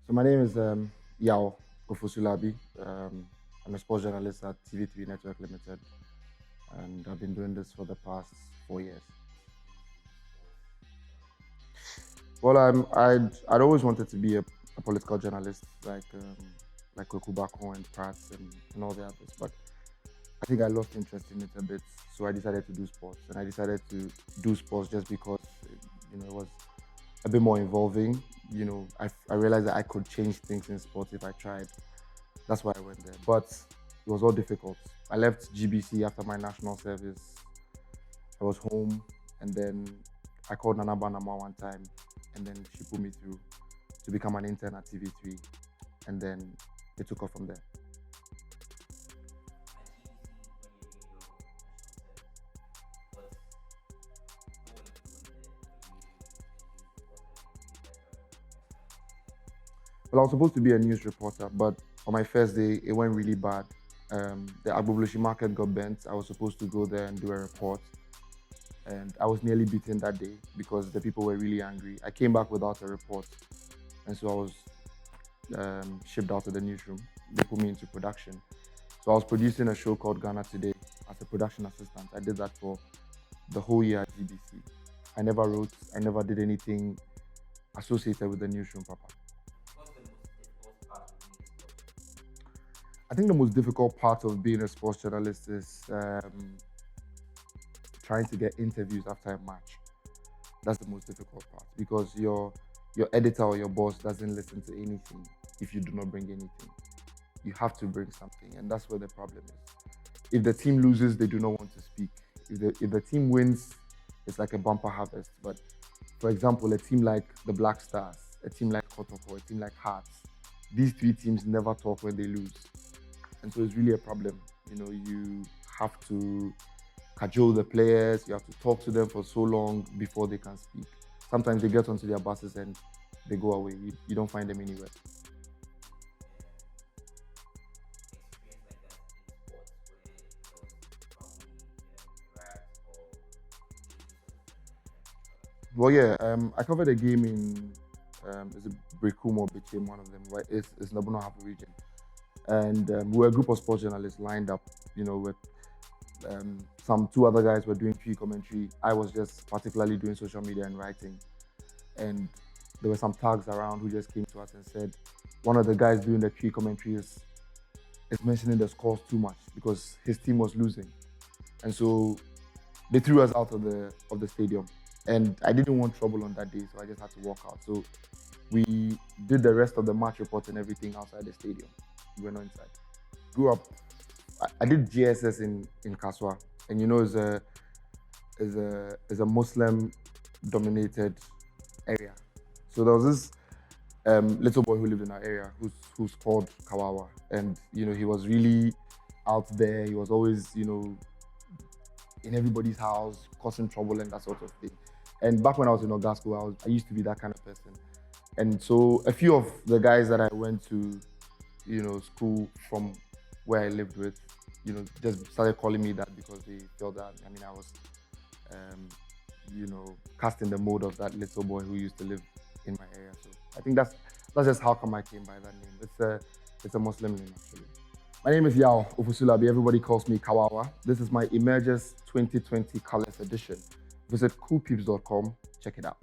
So my name is Yao Ofusulabi. I'm a sports journalist at TV3 Network Limited, and I've been doing this for the past 4 years. Well, I'd always wanted to be a political journalist, like Okubako and Prats and all the others, but I think I lost interest in it a bit, so I decided to do sports, and I decided to do sports just because it was a bit more involving. I realized that I could change things in sports if I tried. That's why I went there. But it was all difficult. I left GBC after my national service. I was home, and then I called Nana Banama one time, and then she put me through to become an intern at TV3, and then it took off from there. Well, I was supposed to be a news reporter, but on my first day, it went really bad. The Agbobloshi market got bent. I was supposed to go there and do a report, and I was nearly beaten that day because the people were really angry. I came back without a report, and so I was shipped out of the newsroom. They put me into production. So I was producing a show called Ghana Today as a production assistant. I did that for the whole year at GBC. I never wrote, I never did anything associated with the newsroom proper. I think the most difficult part of being a sports journalist is trying to get interviews after a match. That's the most difficult part because your editor or your boss doesn't listen to anything if you do not bring anything. You have to bring something, and that's where the problem is. If the team loses, they do not want to speak. If the team wins, it's like a bumper harvest. But for example, a team like the Black Stars, a team like Kotoko, a team like Hearts, these three teams never talk when they lose. And so it's really a problem. You have to cajole the players, you have to talk to them for so long before they can speak. Sometimes they get onto their buses and they go away. You don't find them anywhere. Well, yeah, I covered a game in, is it Brekumo became one of them, right? It's Nabuno Hapu region. And we were a group of sports journalists lined up, with some two other guys were doing pre-commentary. I was just particularly doing social media and writing. And there were some thugs around who just came to us and said, one of the guys doing the pre-commentary is mentioning the scores too much because his team was losing. And so they threw us out of the stadium. And I didn't want trouble on that day, so I just had to walk out. So we did the rest of the match report and everything outside the stadium. We were not inside. Grew up, I did GSS in Kaswa, and is a Muslim dominated area. So there was this little boy who lived in our area who's called Kawawa, and he was really out there. He was always in everybody's house, causing trouble and that sort of thing. And back when I was in Ogasco, I used to be that kind of person. And so a few of the guys that I went to school from where I lived with, just started calling me that because they felt that, I was, cast in the mode of that little boy who used to live in my area. So I think that's just how come I came by that name. It's a Muslim name, actually. My name is Yao Ofusulabi. Everybody calls me Kawawa. This is my Emergers 2020 Colors Edition. Visit Kuulpeeps.com. Check it out.